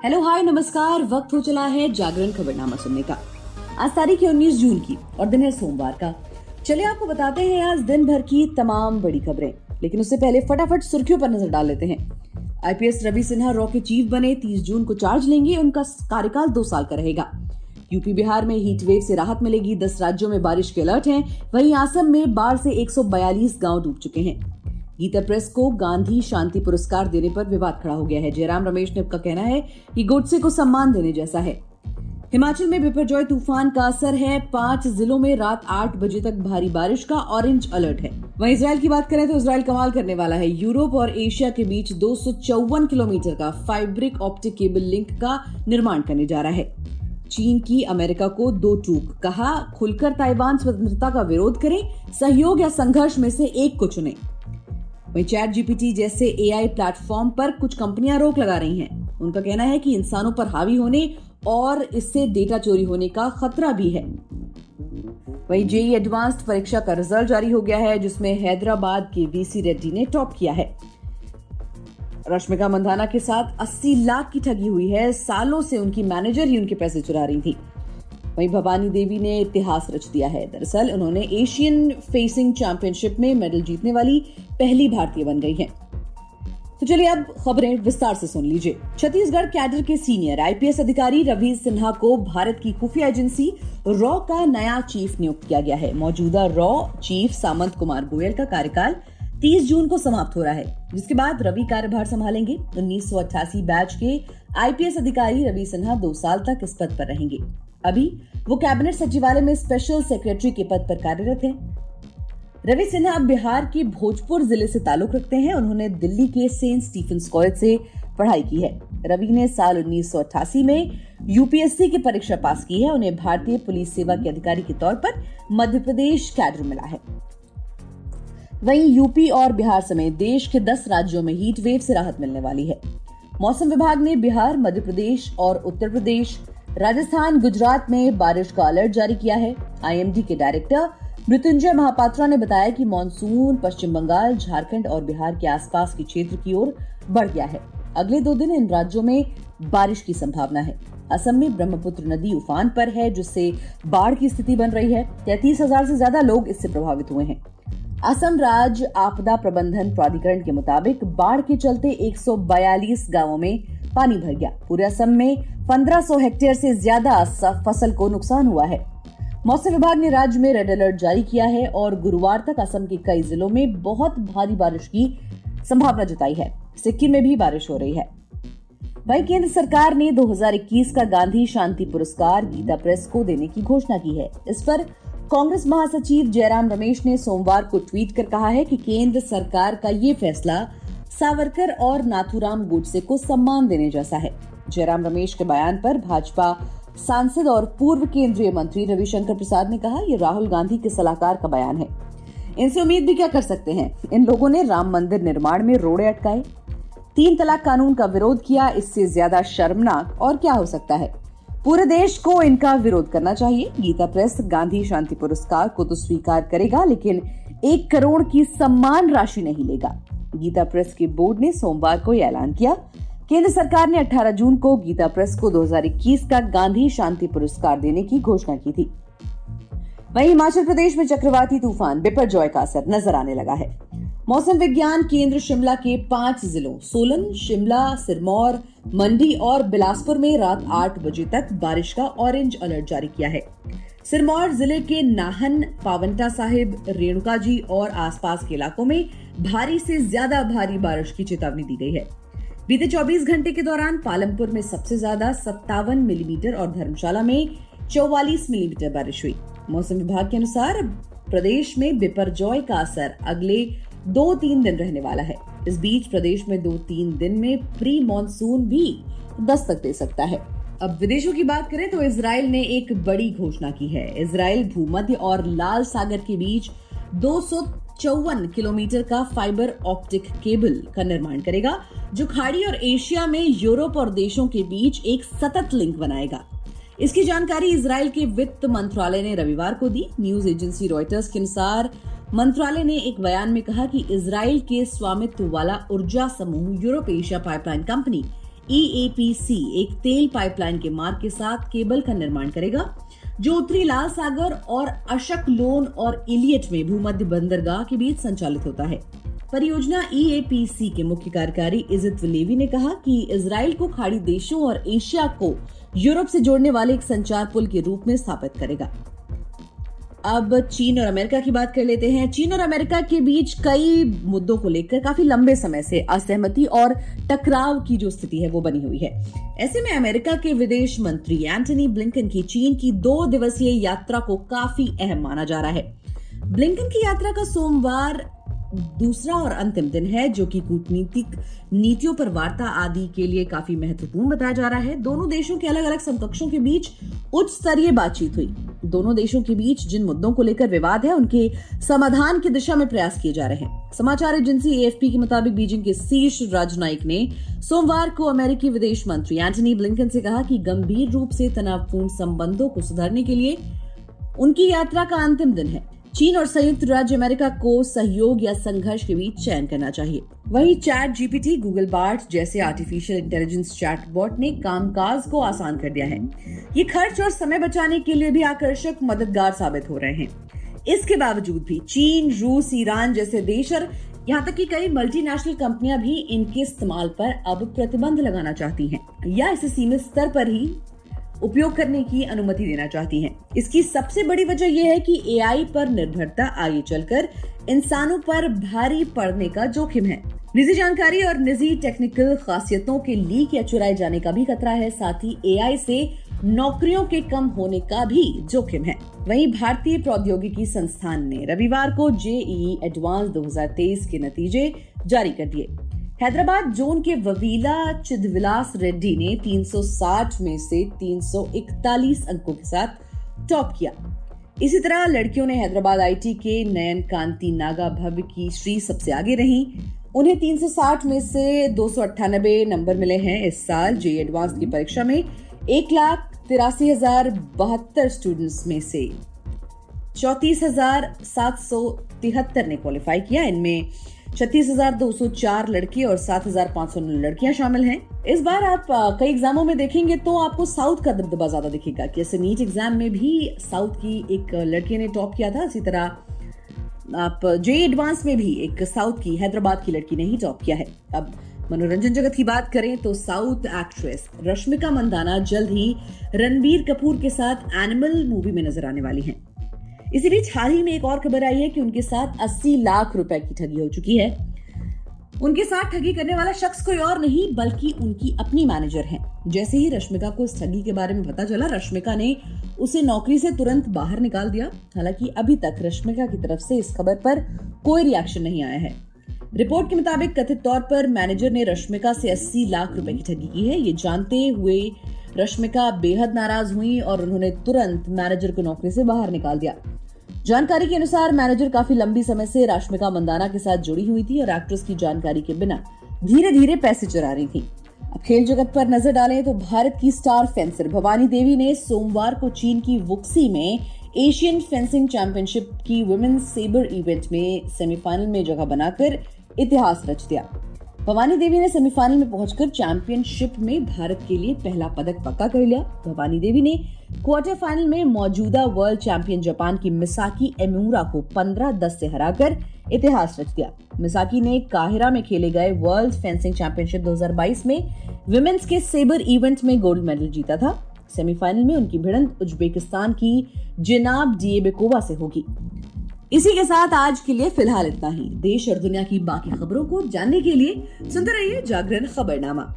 Hello hi नमस्कार। वक्त हो चला है जागरण खबरनामा सुनने का। आज तारीख है 19 जून की और दिन है सोमवार का। चलिए आपको बताते हैं आज दिन भर की तमाम बड़ी खबरें, लेकिन उससे पहले फटाफट सुर्खियों पर नजर डाल लेते हैं। आईपीएस रवि सिन्हा रॉ के चीफ बने, 30 जून को चार्ज लेंगे। उनका कार्यकाल 2 साल का रहेगा। यूपी बिहार में हीट वेव से राहत मिलेगी। 10 राज्यों में बारिश के अलर्ट हैं। वहीं असम में बाढ़ से 142 गांव डूब चुके हैं। गीता प्रेस को गांधी शांति पुरस्कार देने पर विवाद खड़ा हो गया है। जयराम रमेश ने का कहना है कि गोडसे को सम्मान देने जैसा है। हिमाचल में बिपरजॉय तूफान का असर है। 5 जिलों में रात 8 बजे तक भारी बारिश का ऑरेंज अलर्ट है। वहीं इजराइल की बात करें तो इजराइल कमाल करने वाला है। यूरोप और एशिया के बीच 254 किलोमीटर का फाइब्रिक ऑप्टिक केबल लिंक का निर्माण करने जा रहा है। चीन की अमेरिका को 2 टूक, कहा खुलकर ताइवान स्वतंत्रता का विरोध करें, सहयोग या संघर्ष में से एक को चुनें। वहीं चैट जीपीटी जैसे एआई प्लेटफॉर्म पर कुछ कंपनियां रोक लगा रही हैं। उनका कहना है कि इंसानों पर हावी होने और इससे डेटा चोरी होने का खतरा भी है। वहीं जेईई एडवांस्ड परीक्षा का रिजल्ट जारी हो गया है, जिसमें हैदराबाद के वीसी रेड्डी ने टॉप किया है। रश्मिका मंदाना के साथ 80 लाख की ठगी हुई है। सालों से उनकी मैनेजर ही उनके पैसे चुरा रही थी। वहीं भवानी देवी ने इतिहास रच दिया है। दरअसल उन्होंने एशियन फेसिंग चैंपियनशिप में मेडल जीतने वाली पहली भारतीय बन गई हैं। तो चलिए अब खबरें विस्तार से सुन लीजिए। छत्तीसगढ़ कैडर के सीनियर आईपीएस अधिकारी रवि सिन्हा को भारत की खुफिया एजेंसी रॉ का नया चीफ नियुक्त किया गया है। मौजूदा रॉ चीफ सामंत कुमार गोयल का कार्यकाल 30 जून को समाप्त हो रहा है, जिसके बाद रवि कार्यभार संभालेंगे। 1988 बैच के आईपीएस अधिकारी रवि सिन्हा 2 साल तक इस पद पर रहेंगे। अभी वो कैबिनेट सचिवालय में स्पेशल सेक्रेटरी के पद पर कार्यरत हैं। रवि सिन्हा अब बिहार के भोजपुर जिले से ताल्लुक रखते हैं। उन्होंने दिल्ली के सेंट स्टीफेंस कॉलेज से पढ़ाई की है। रवि ने साल 1988 में यूपीएससी की परीक्षा पास की है। उन्हें भारतीय पुलिस सेवा के अधिकारी के तौर पर मध्य प्रदेश कैडर मिला है। वहीं यूपी और बिहार समेत देश के 10 राज्यों में हीट वेव से राहत मिलने वाली है। मौसम विभाग ने बिहार, मध्य प्रदेश और उत्तर प्रदेश, राजस्थान, गुजरात में बारिश का अलर्ट जारी किया है। आईएमडी के डायरेक्टर मृत्युंजय महापात्रा ने बताया कि मॉनसून पश्चिम बंगाल, झारखंड और बिहार के आसपास के क्षेत्र की ओर बढ़ गया है। अगले 2 दिन इन राज्यों में बारिश की संभावना है। असम में ब्रह्मपुत्र नदी उफान पर है, जिससे बाढ़ की स्थिति बन रही है। 33,000 से ज्यादा लोग इससे प्रभावित हुए हैं। असम राज्य आपदा प्रबंधन प्राधिकरण के मुताबिक बाढ़ के चलते 142 गांवों में पानी भर गया। पूरे असम में 1500 हेक्टेयर से ज्यादा फसल को नुकसान हुआ है। मौसम विभाग ने राज्य में रेड अलर्ट जारी किया है और गुरुवार तक असम के कई जिलों में बहुत भारी बारिश की संभावना जताई है। सिक्किम में भी बारिश हो रही है। वहीं केंद्र सरकार ने 2021 का गांधी शांति पुरस्कार गीता प्रेस को देने की घोषणा की है। इस पर कांग्रेस महासचिव जयराम रमेश ने सोमवार को ट्वीट कर कहा है कि केंद्र सरकार का ये फैसला सावरकर और नाथूराम गोडसे को सम्मान देने जैसा है। जयराम रमेश के बयान पर भाजपा सांसद और पूर्व केंद्रीय मंत्री रविशंकर प्रसाद ने कहा, ये राहुल गांधी के सलाहकार का बयान है। इनसे उम्मीद भी क्या कर सकते हैं। इन लोगों ने राम मंदिर निर्माण में रोड़े अटकाए, 3 तलाक कानून का विरोध किया। इससे ज्यादा शर्मनाक और क्या हो सकता है। पूरे देश को इनका विरोध करना चाहिए। गीता प्रेस गांधी शांति पुरस्कार को तो स्वीकार करेगा, लेकिन 1 करोड़ की सम्मान राशि नहीं लेगा। गीता प्रेस के बोर्ड ने सोमवार को यह ऐलान किया। केंद्र सरकार ने 18 जून को गीता प्रेस को 2021 का गांधी शांति पुरस्कार देने की घोषणा की थी। वहीं हिमाचल प्रदेश में चक्रवाती तूफान बिपरजॉय का असर नजर आने लगा है। मौसम विज्ञान केंद्र शिमला के 5 जिलों सोलन, शिमला, सिरमौर, मंडी और बिलासपुर में रात 8 बजे तक बारिश का ऑरेंज अलर्ट जारी किया है। सिरमौर जिले के नाहन, पावंटा साहिब, रेणुका जी और आसपास के इलाकों में भारी से ज्यादा भारी बारिश की चेतावनी दी गई है। बीते 24 घंटे के दौरान पालमपुर में सबसे ज्यादा 57 मिलीमीटर और धर्मशाला में 44 मिलीमीटर बारिश हुई। मौसम विभाग के अनुसार प्रदेश में बिपरजॉय का असर अगले 2-3 दिन रहने वाला है। इस बीच प्रदेश में 2-3 दिन में प्री मॉनसून भी दस्तक दे सकता है। अब विदेशों की बात करें तो इजराइल ने एक बड़ी घोषणा की है। इजराइल भूमध्य और लाल सागर के बीच 254 किलोमीटर का फाइबर ऑप्टिक केबल का निर्माण करेगा, जो खाड़ी और एशिया में यूरोप और देशों के बीच एक सतत लिंक बनाएगा। इसकी जानकारी इजराइल के वित्त मंत्रालय ने रविवार को दी। न्यूज एजेंसी रॉयटर्स के अनुसार मंत्रालय ने एक बयान में कहा कि इजराइल के स्वामित्व वाला ऊर्जा समूह Europe Asia pipeline company EAPC एक तेल पाइपलाइन के मार्ग के साथ केबल का निर्माण करेगा जो उत्तरी लाल सागर और अशकलोन और इलियट में भूमध्य बंदरगाह के बीच संचालित होता है। परियोजना EAPC के मुख्य कार्यकारी इजित विलेवी ने कहा कि इजराइल को खाड़ी देशों और एशिया को यूरोप से जोड़ने वाले एक संचार पुल के रूप में स्थापित करेगा। अब चीन और अमेरिका की बात कर लेते हैं। चीन और अमेरिका के बीच कई मुद्दों को लेकर काफी लंबे समय से असहमति और टकराव की जो स्थिति है वो बनी हुई है। ऐसे में अमेरिका के विदेश मंत्री एंटनी ब्लिंकन की चीन की 2 दिवसीय यात्रा को काफी अहम माना जा रहा है। ब्लिंकन की यात्रा का सोमवार दूसरा और अंतिम दिन है, जो कि कूटनीतिक नीतियों पर वार्ता आदि के लिए काफी महत्वपूर्ण बताया जा रहा है। दोनों देशों के अलग अलग समकक्षों के बीच उच्च स्तरीय बातचीत हुई। दोनों देशों के बीच जिन मुद्दों को लेकर विवाद है उनके समाधान की दिशा में प्रयास किए जा रहे हैं। समाचार एजेंसी AFP के मुताबिक बीजिंग के शीर्ष राजनयिक ने सोमवार को अमेरिकी विदेश मंत्री एंटनी ब्लिंकन से कहा कि गंभीर रूप से तनावपूर्ण संबंधों को सुधारने के लिए उनकी यात्रा का अंतिम दिन है। चीन और संयुक्त राज्य अमेरिका को सहयोग या संघर्ष के बीच चयन करना चाहिए। वहीं ChatGPT, गूगल बार्ड जैसे आर्टिफिशियल इंटेलिजेंस चैटबॉट ने कामकाज को आसान कर दिया है। ये खर्च और समय बचाने के लिए भी आकर्षक मददगार साबित हो रहे हैं। इसके बावजूद भी चीन, रूस, ईरान जैसे देश और यहाँ तक कि कई मल्टीनेशनल कंपनियां भी इनके इस्तेमाल पर अब प्रतिबंध लगाना चाहती हैं या इसे सीमित स्तर पर ही उपयोग करने की अनुमति देना चाहती हैं। इसकी सबसे बड़ी वजह यह है कि AI पर निर्भरता आगे चलकर इंसानों पर भारी पड़ने का जोखिम है। निजी जानकारी और निजी टेक्निकल खासियतों के लीक या चुराए जाने का भी खतरा है। साथ ही AI से नौकरियों के कम होने का भी जोखिम है। वहीं भारतीय प्रौद्योगिकी संस्थान ने रविवार को JEE एडवांस 2023 के नतीजे जारी कर दिए। हैदराबाद जोन के ववीला चिदविलास रेड्डी ने 360 में से 341 अंकों के साथ टॉप किया। इसी तरह लड़कियों ने हैदराबाद IT के नयन कांति नागा भव्य की श्री सबसे आगे रहीं। उन्हें 360 में से 298 नंबर मिले हैं। इस साल JEE एडवांस की परीक्षा में 1,83,072 स्टूडेंट्स में से 34,773 ने क्वालिफाई किया। इनमें 36,204 लड़के और 7,509 लड़कियां शामिल हैं। इस बार आप कई एग्जामों में देखेंगे तो आपको साउथ का दबदबा ज्यादा दिखेगा। जैसे नीट एग्जाम में भी साउथ की एक लड़की ने टॉप किया था, इसी तरह आप JEE एडवांस में भी एक साउथ की हैदराबाद की लड़की ने ही टॉप किया है। अब मनोरंजन जगत की बात करें तो साउथ एक्ट्रेस रश्मिका मंदाना जल्द ही रणबीर कपूर के साथ एनिमल मूवी में नजर आने वाली हैं। इसी बीच हाल ही में एक और खबर आई है कि उनके साथ 80 लाख रुपए की ठगी हो चुकी है। उनके साथ ठगी करने वाला शख्स कोई और नहीं बल्कि उनकी अपनी मैनेजर है। जैसे ही रश्मिका को इस ठगी के बारे में पता चला, रश्मिका ने उसे नौकरी से तुरंत बाहर निकाल दिया। हालांकि अभी तक रश्मिका की तरफ से इस खबर पर कोई रिएक्शन नहीं आया है। रिपोर्ट के मुताबिक कथित तौर पर मैनेजर ने रश्मिका से 80 लाख रुपए की ठगी की है। ये जानते हुए रश्मिका बेहद नाराज हुई और उन्होंने तुरंत मैनेजर को नौकरी से बाहर निकाल दिया। जानकारी के अनुसार मैनेजर काफी लंबी समय से रश्मिका मंदाना के साथ जुड़ी हुई थी और एक्ट्रेस की जानकारी के बिना धीरे धीरे पैसे चुरा रही थी। अब खेल जगत पर नजर डालें तो भारत की स्टार फेंसर भवानी देवी ने सोमवार को चीन की वुक्सी में एशियन फेंसिंग चैंपियनशिप की वुमेन्स सेबर इवेंट में सेमीफाइनल में जगह बनाकर इतिहास रच दिया। भवानी देवी ने सेमीफाइनल में पहुंचकर चैंपियनशिप में भारत के लिए पहला पदक पक्का कर लिया। भवानी देवी ने क्वार्टर फाइनल में मौजूदा वर्ल्ड चैंपियन जापान की मिसाकी एमिउरा को 15-10 से हराकर इतिहास रच दिया। मिसाकी ने काहिरा में खेले गए वर्ल्ड फेंसिंग चैंपियनशिप 2022 में विमेन्स के सेबर इवेंट में गोल्ड मेडल जीता था। सेमीफाइनल में उनकी भिड़ंत उज्बेकिस्तान की जिनाब डिएबेकोवा से होगी। इसी के साथ आज के लिए फिलहाल इतना ही। देश और दुनिया की बाकी खबरों को जानने के लिए सुनते रहिए जागरण खबरनामा।